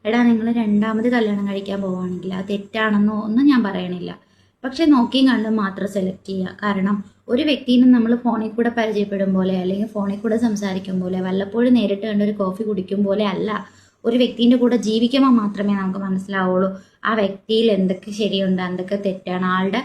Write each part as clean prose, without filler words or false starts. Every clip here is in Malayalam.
എടാ നിങ്ങൾ രണ്ടാമത് കല്യാണം കഴിക്കാൻ പോവുകയാണെങ്കിൽ അത് തെറ്റാണെന്നോ ഒന്നും ഞാൻ പറയണില്ല. പക്ഷെ നോക്കിയും കണ്ടും മാത്രം സെലക്ട് ചെയ്യുക. കാരണം ഒരു വ്യക്തിനെ നമ്മൾ ഫോണിൽ കൂടെ പരിചയപ്പെടും പോലെ അല്ലെങ്കിൽ ഫോണിൽ കൂടെ സംസാരിക്കും പോലെ വല്ലപ്പോഴും നേരിട്ട് കണ്ട് ഒരു കോഫി കുടിക്കും പോലെ അല്ല. ഒരു വ്യക്തിൻ്റെ കൂടെ ജീവിക്കുമ്പോൾ മാത്രമേ നമുക്ക് മനസ്സിലാവുള്ളൂ ആ വ്യക്തിയിൽ എന്തൊക്കെ ശരിയുണ്ട് എന്തൊക്കെ തെറ്റാണ്. ആളുടെ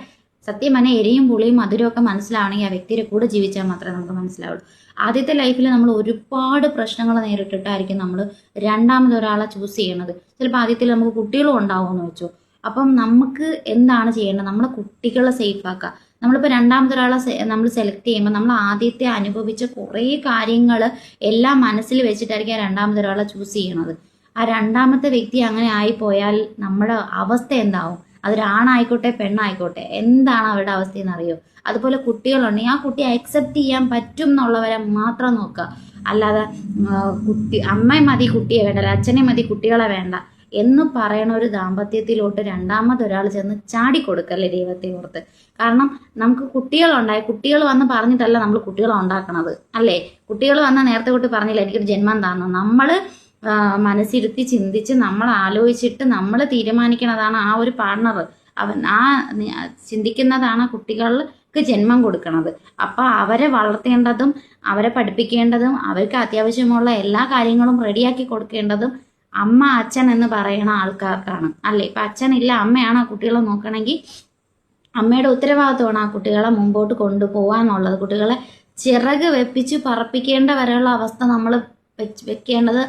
സത്യം പറഞ്ഞാൽ എരിയും പുളിയും മധുരവും ഒക്കെ മനസ്സിലാവണമെങ്കിൽ ആ വ്യക്തിയുടെ കൂടെ ജീവിച്ചാൽ മാത്രമേ നമുക്ക് മനസ്സിലാവുള്ളൂ. ആദ്യത്തെ ലൈഫിൽ നമ്മൾ ഒരുപാട് പ്രശ്നങ്ങൾ നേരിട്ടിട്ടായിരിക്കും നമ്മൾ രണ്ടാമതൊരാളെ ചൂസ് ചെയ്യണത്. ചിലപ്പോൾ ആദ്യത്തിൽ നമുക്ക് കുട്ടികളും ഉണ്ടാവുമെന്ന് വെച്ചു. അപ്പം നമുക്ക് എന്താണ് ചെയ്യേണ്ടത്? നമ്മളെ കുട്ടികളെ സേഫ് ആക്കുക. നമ്മളിപ്പോൾ രണ്ടാമതൊരാളെ നമ്മൾ സെലക്ട് ചെയ്യുമ്പോൾ നമ്മൾ ആദ്യത്തെ അനുഭവിച്ച കുറേ കാര്യങ്ങൾ എല്ലാം മനസ്സിൽ വെച്ചിട്ടായിരിക്കും രണ്ടാമതൊരാളെ ചൂസ് ചെയ്യണത്. ആ രണ്ടാമത്തെ വ്യക്തി അങ്ങനെ ആയിപ്പോയാൽ നമ്മുടെ അവസ്ഥ എന്താവും? അതൊരാണായിക്കോട്ടെ പെണ്ണായിക്കോട്ടെ, എന്താണ് അവരുടെ അവസ്ഥയെന്ന് അറിയോ? അതുപോലെ കുട്ടികളുണ്ടെങ്കിൽ ആ കുട്ടിയെ അക്സെപ്റ്റ് ചെയ്യാൻ പറ്റും എന്നുള്ളവരെ മാത്രം നോക്കുക. അല്ലാതെ അമ്മയെ മതി കുട്ടിയെ വേണ്ട, അച്ഛനെ മതി കുട്ടികളെ വേണ്ട എന്ന് പറയണ ഒരു ദാമ്പത്യത്തിലോട്ട് രണ്ടാമതൊരാൾ ചെന്ന് ചാടിക്കൊടുക്കല്ലേ ദൈവത്തെ ഓർത്ത്. കാരണം നമുക്ക് കുട്ടികളുണ്ടായി, കുട്ടികൾ വന്ന് പറഞ്ഞിട്ടല്ല നമ്മൾ കുട്ടികളെ ഉണ്ടാക്കണത് അല്ലേ? കുട്ടികൾ വന്ന നേരത്തെ തൊട്ട് പറഞ്ഞില്ല എനിക്കൊരു ജന്മം താന്നു. നമ്മൾ മനസ്സിരുത്തി ചിന്തിച്ച് നമ്മൾ ആലോചിച്ചിട്ട് നമ്മൾ തീരുമാനിക്കുന്നതാണ് ആ ഒരു പാർട്ണർ. അവൻ ആ ചിന്തിക്കുന്നതാണ് കുട്ടികൾക്ക് ജന്മം കൊടുക്കുന്നത്. അപ്പം അവരെ വളർത്തേണ്ടതും അവരെ പഠിപ്പിക്കേണ്ടതും അവർക്ക് അത്യാവശ്യമുള്ള എല്ലാ കാര്യങ്ങളും റെഡിയാക്കി കൊടുക്കേണ്ടതും അമ്മ അച്ഛൻ എന്ന് പറയുന്ന ആൾക്കാർക്കാണ് അല്ലേ? ഇപ്പം അച്ഛനില്ല, അമ്മയാണ് ആ കുട്ടികളെ നോക്കണമെങ്കിൽ അമ്മയുടെ ഉത്തരവാദിത്വമാണ് ആ കുട്ടികളെ മുമ്പോട്ട് കൊണ്ടുപോകാനുള്ളത്. കുട്ടികളെ ചിറക് വെപ്പിച്ച് പറപ്പിക്കേണ്ട വരെയുള്ള അവസ്ഥ നമ്മൾ വെക്കേണ്ടത്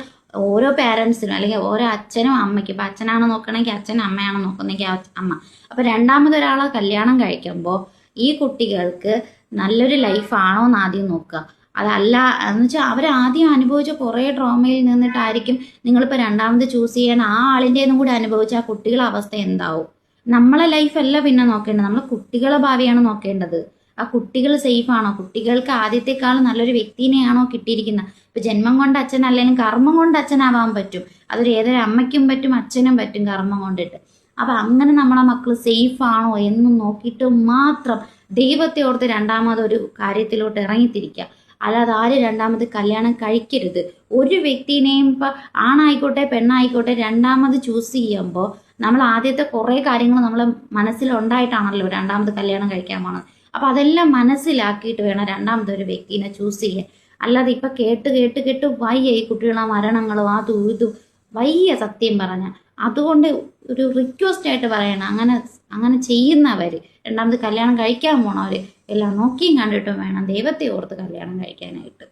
ഓരോ പേരൻസിനും അല്ലെങ്കിൽ ഓരോ അച്ഛനും അമ്മയ്ക്കും. ഇപ്പം അച്ഛനാണ് നോക്കണമെങ്കിൽ അച്ഛൻ, അമ്മയാണ് നോക്കുന്നെങ്കിൽ അമ്മ. അപ്പം രണ്ടാമതൊരാളെ കല്യാണം കഴിക്കുമ്പോൾ ഈ കുട്ടികൾക്ക് നല്ലൊരു ലൈഫാണോ എന്ന് ആദ്യം നോക്കുക. അതല്ല എന്ന് വെച്ചാൽ അവരാദ്യം അനുഭവിച്ച കുറേ ട്രോമയിൽ നിന്നിട്ടായിരിക്കും നിങ്ങളിപ്പോൾ രണ്ടാമത് ചൂസ് ചെയ്യാൻ ആ ആളിൻ്റെന്നും കൂടി അനുഭവിച്ച ആ കുട്ടികളുടെ അവസ്ഥ എന്താവും? നമ്മളെ ലൈഫല്ല പിന്നെ നോക്കേണ്ടത്, നമ്മൾ കുട്ടികളെ ഭാവിയാണ് നോക്കേണ്ടത്. ആ കുട്ടികൾ സേഫ് ആണോ? കുട്ടികൾക്ക് ആദ്യത്തെക്കാൾ നല്ലൊരു വ്യക്തിനെയാണോ കിട്ടിയിരിക്കുന്നത്? ഇപ്പൊ ജന്മം കൊണ്ട് അച്ഛനല്ലെങ്കിലും കർമ്മം കൊണ്ട് അച്ഛനാവാൻ പറ്റും. അതൊരു ഏതൊരു അമ്മയ്ക്കും പറ്റും, അച്ഛനും പറ്റും കർമ്മം കൊണ്ടിട്ട്. അപ്പൊ അങ്ങനെ നമ്മളെ മക്കൾ സേഫ് ആണോ എന്ന് നോക്കിയിട്ട് മാത്രം ദൈവത്തെ ഓർത്ത് രണ്ടാമതൊരു കാര്യത്തിലോട്ട് ഇറങ്ങിത്തിരിക്കുക. അല്ലാതെ ആര് രണ്ടാമത് കല്യാണം കഴിക്കരുത്. ഒരു വ്യക്തിനെയും ഇപ്പൊ ആണായിക്കോട്ടെ പെണ്ണായിക്കോട്ടെ രണ്ടാമത് ചൂസ് ചെയ്യുമ്പോൾ നമ്മൾ ആദ്യത്തെ കുറേ കാര്യങ്ങൾ നമ്മളെ മനസ്സിലുണ്ടായിട്ടാണല്ലോ രണ്ടാമത് കല്യാണം കഴിക്കാൻ പോണത്. അപ്പൊ അതെല്ലാം മനസ്സിലാക്കിയിട്ട് വേണം രണ്ടാമതൊരു വ്യക്തിനെ ചൂസ് ചെയ്യാൻ. അല്ലാതെ ഇപ്പൊ കേട്ട് കേട്ട് കേട്ട് വയ്യ ഈ കുട്ടികളെ മരണങ്ങളും അതും ഇതും വയ്യ സത്യം പറഞ്ഞ. അതുകൊണ്ട് ഒരു റിക്വസ്റ്റ് ആയിട്ട് പറയണം, അങ്ങനെ ചെയ്യുന്നവര് രണ്ടാമത് കല്യാണം കഴിക്കാൻ പോണവര് എല്ലാം നോക്കിയും കണ്ടിട്ടും വേണം ദൈവത്തെ ഓർത്ത് കല്യാണം കഴിക്കാനായിട്ട്.